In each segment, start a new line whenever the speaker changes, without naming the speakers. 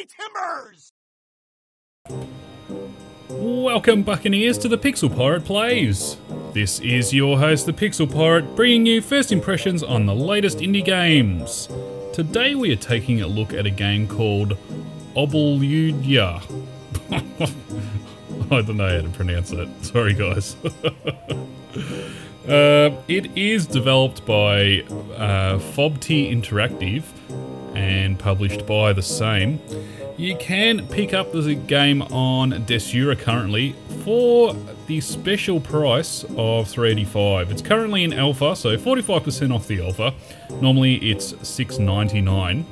my timbers!
Welcome, Buccaneers, to the Pixel Pirate Plays. This is your host, the Pixel Pirate, bringing you first impressions on the latest indie games. Today we are taking a look at a game called Obludia. I don't know how to pronounce that. Sorry, guys. It is developed by Obludia Interactive and published by the same. You can pick up the game on Desura currently for the special price of $3.85. It's currently in alpha, so 45% off the alpha. Normally it's $6.99.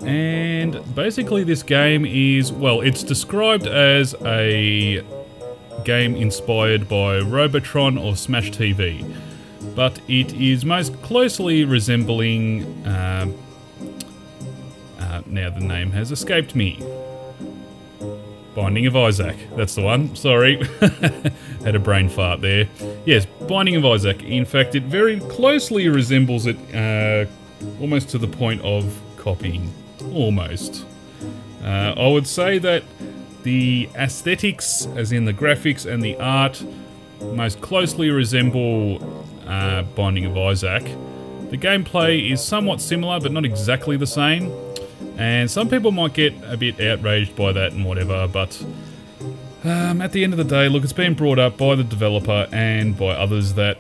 And basically this game is, well, it's described as a game inspired by Robotron or Smash TV, but it is most closely resembling now the name has escaped me. Binding of Isaac, that's the one, sorry. Had a brain fart there. Yes, Binding of Isaac. In fact, it very closely resembles it, almost to the point of copying. Almost. I would say that the aesthetics, as in the graphics and the art, most closely resemble Binding of Isaac. The gameplay is somewhat similar, but not exactly the same. And some people might get a bit outraged by that and whatever, but at the end of the day, look, it's been brought up by the developer and by others that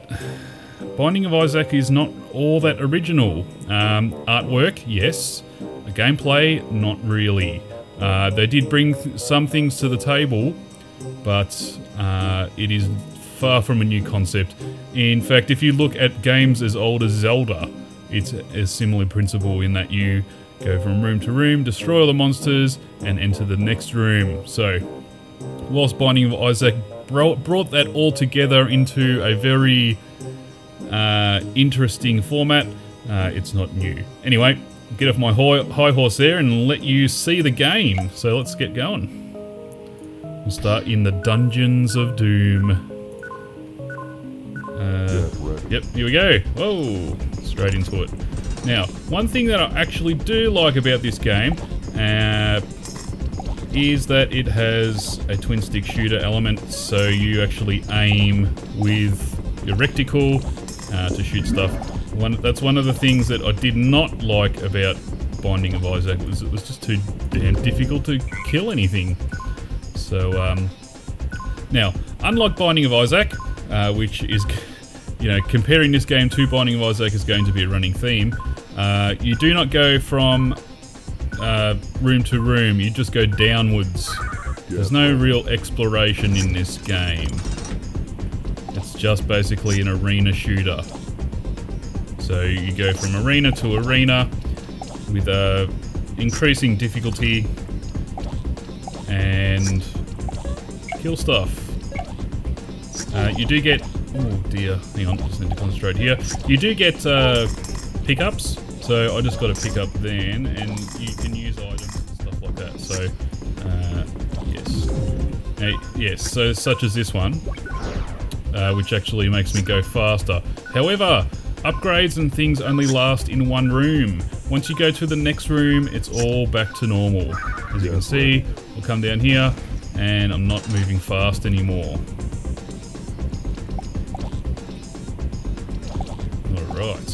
Binding of Isaac is not all that original. Artwork, yes. The gameplay, not really. They did bring some things to the table, but it is far from a new concept. In fact, if you look at games as old as Zelda, it's a similar principle in that you go from room to room, destroy all the monsters, and enter the next room. So, whilst Binding of Isaac brought that all together into a very interesting format, it's not new. Anyway, get off my high horse there and let you see the game. So let's get going. We'll start in the Dungeons of Doom. Yep, here we go. Whoa, straight into it. Now, one thing that I actually do like about this game is that it has a twin stick shooter element, so you actually aim with your reticle to shoot stuff. That's one of the things that I did not like about Binding of Isaac, was it was just too damn difficult to kill anything. So, now, unlike Binding of Isaac, which is, you know, comparing this game to Binding of Isaac is going to be a running theme. You do not go from room to room, you just go downwards. There's no real exploration in this game. It's just basically an arena shooter. So you go from arena to arena with increasing difficulty and kill stuff. You do get... oh dear, hang on, just need to concentrate here. You do get pickups, so I just got to pick up then, and you can use items and stuff like that. So, yes. Yes, so such as this one, which actually makes me go faster. However, upgrades and things only last in one room. Once you go to the next room, it's all back to normal. As you can see, we'll come down here, and I'm not moving fast anymore. Alright.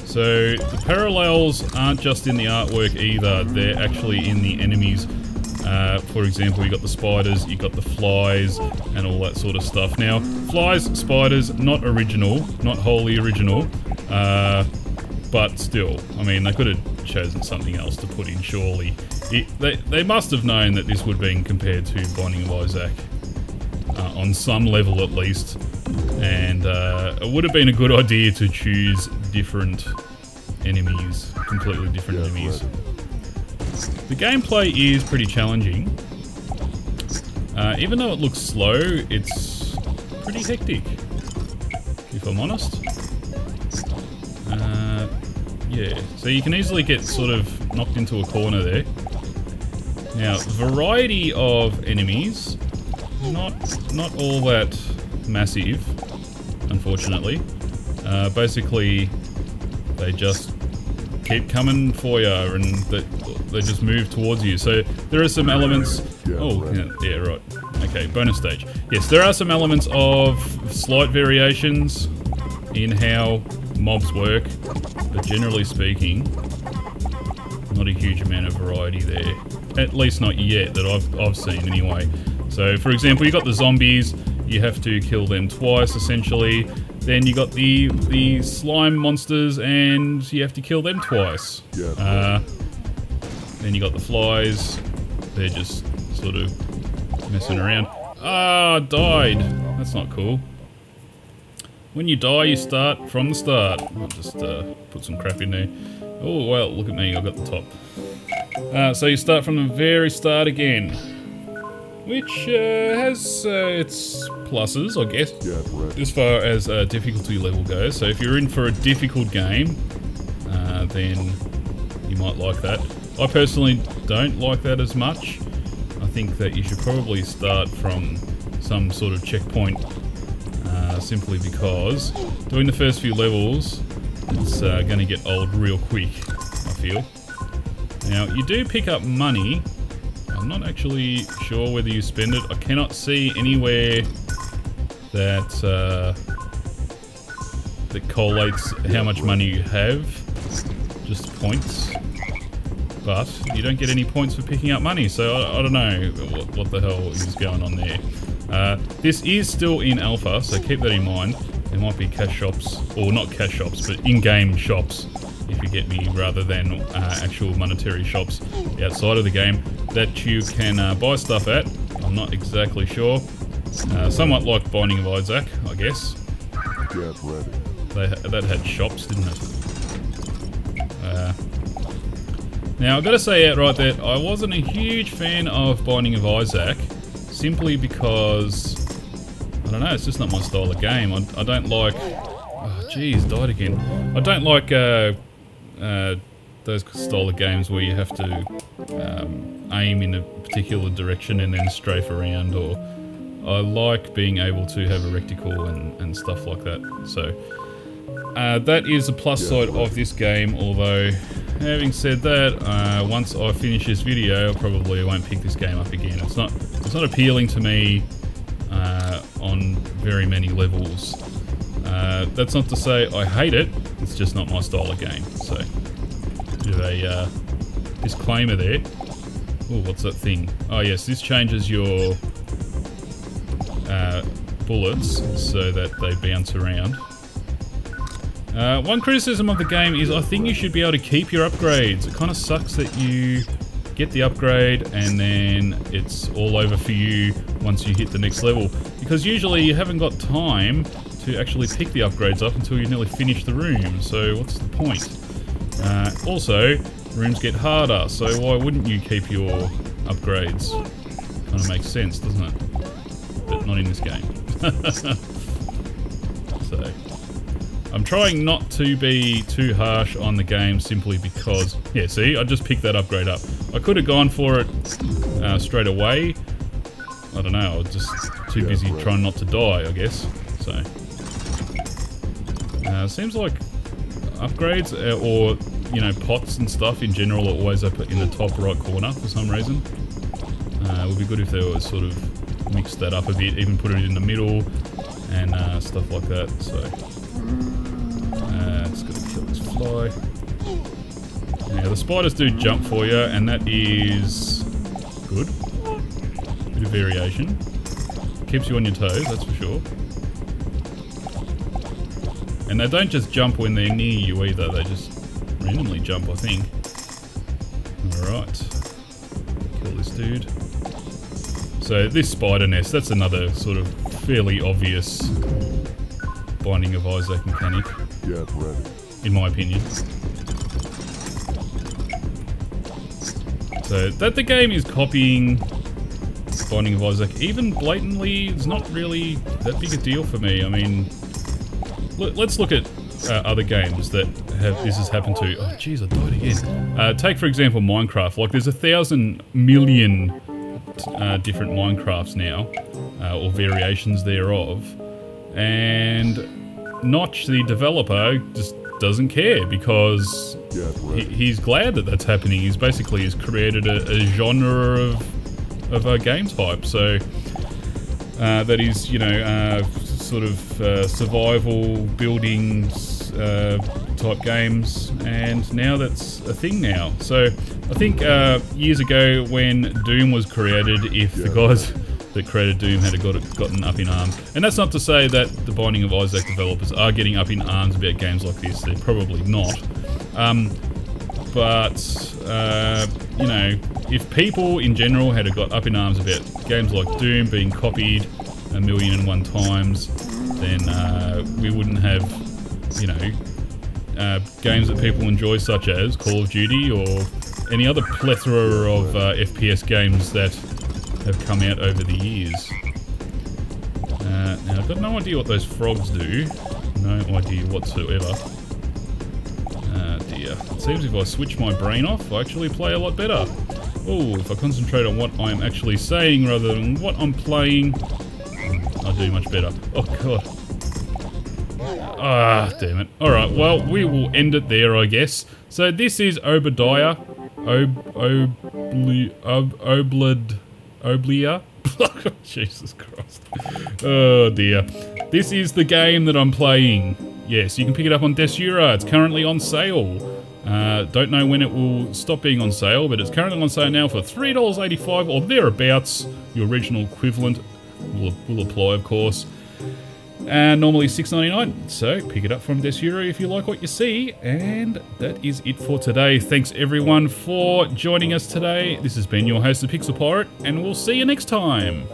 So, the parallels aren't just in the artwork either, they're actually in the enemies. For example, you got the spiders, you got the flies, and all that sort of stuff. Now, flies, spiders, not original, not wholly original, but still, I mean, they could have chosen something else to put in, surely. They must have known that this would be compared to Binding of Isaac, on some level at least, and it would have been a good idea to choose different enemies, completely different enemies. The gameplay is pretty challenging. Even though it looks slow, it's pretty hectic, if I'm honest. Yeah, so you can easily get sort of knocked into a corner there. Now, variety of enemies, not all that massive, unfortunately. Basically, they just keep coming for you, and they just move towards you. So there are some elements. Oh, yeah, right. Okay, bonus stage. Yes, there are some elements of slight variations in how mobs work, but generally speaking, not a huge amount of variety there. At least not yet that I've seen anyway. So for example, you got the zombies. You have to kill them twice essentially. Then you got the slime monsters, and you have to kill them twice. Then you got the flies. They're just sort of messing around. Ah, died. That's not cool. When you die, you start from the start. I'll just put some crap in there. Oh, well, look at me. I got the top. So you start from the very start again, which has its pluses, I guess, as far as difficulty level goes. So if you're in for a difficult game, then you might like that. I personally don't like that as much. I think that you should probably start from some sort of checkpoint, simply because doing the first few levels, it's going to get old real quick, I feel. Now, you do pick up money. I'm not actually sure whether you spend it. I cannot see anywhere that that collates how much money you have, just points. But you don't get any points for picking up money, so I don't know what the hell is going on there. This is still in alpha, so keep that in mind. There might be cash shops, or not cash shops, but in-game shops, if you get me, rather than actual monetary shops outside of the game that you can buy stuff at. I'm not exactly sure. Somewhat like Binding of Isaac, I guess.
Get ready.
That had shops, didn't it? Now, I've got to say outright that I wasn't a huge fan of Binding of Isaac, simply because, I don't know, it's just not my style of game. I don't like... Oh, jeez, died again. I don't like those style of games where you have to aim in a particular direction and then strafe around, or I like being able to have a reticle and stuff like that. So that is a plus side of this game, although having said that, once I finish this video, I probably won't pick this game up again. It's not appealing to me on very many levels. That's not to say I hate it, it's just not my style of game. So, do a disclaimer there. Oh, what's that thing? Oh yes, this changes your bullets so that they bounce around. One criticism of the game is I think you should be able to keep your upgrades. It kind of sucks that you get the upgrade and then it's all over for you once you hit the next level, because usually you haven't got time to actually pick the upgrades up until you nearly finish the room, so what's the point? Also, rooms get harder, so why wouldn't you keep your upgrades? Kind of makes sense, doesn't it? But not in this game. So, I'm trying not to be too harsh on the game simply because, yeah, see, I just picked that upgrade up. I could have gone for it straight away. I don't know, I was just too busy trying not to die, I guess. So, seems like upgrades or, you know, pots and stuff in general are always up in the top right corner for some reason. It would be good if they were sort of mixed that up a bit, even put it in the middle and stuff like that. So, just gotta kill this fly. Now the spiders do jump for you, and that is good. Bit of variation. Keeps you on your toes, that's for sure. And they don't just jump when they're near you either, they just randomly jump, I think. Alright. Kill this dude. So this spider nest, that's another sort of fairly obvious Binding of Isaac mechanic.
Get ready.
In my opinion. So that the game is copying Binding of Isaac, even blatantly, is not really that big a deal for me. I mean, let's look at other games that have this has happened to. Oh jeez, I died again. Take for example Minecraft. Like there's 1,000 million different Minecrafts now, or variations thereof, and Notch, the developer, just doesn't care because he's glad that that's happening. He's created a genre of game type. So that is, you know, sort of survival building type games, and now that's a thing now. So I think years ago when Doom was created, if the guys that created Doom had gotten up in arms, and that's not to say that the Binding of Isaac developers are getting up in arms about games like this, they're probably not. You know, if people in general had got up in arms about games like Doom being copied 1,000,001 times, then we wouldn't have, you know, games that people enjoy such as Call of Duty or any other plethora of FPS games that have come out over the years. Now I've got no idea what those frogs do. No idea whatsoever. Dear. It seems if I switch my brain off, I actually play a lot better. Oh, if I concentrate on what I'm actually saying rather than what I'm playing, I'll do much better. Oh god. Ah, damn it. Alright, well, we will end it there, I guess. So this is Obludia. Obludia? Jesus Christ. Oh dear. This is the game that I'm playing. Yes, you can pick it up on Desura. It's currently on sale. Don't know when it will stop being on sale, but it's currently on sale now for $3.85 or thereabouts. Your original equivalent will apply, of course. And normally $6.99, so pick it up from Desura if you like what you see. And that is it for today. Thanks everyone for joining us today. This has been your host, the Pixel Pirate, and we'll see you next time.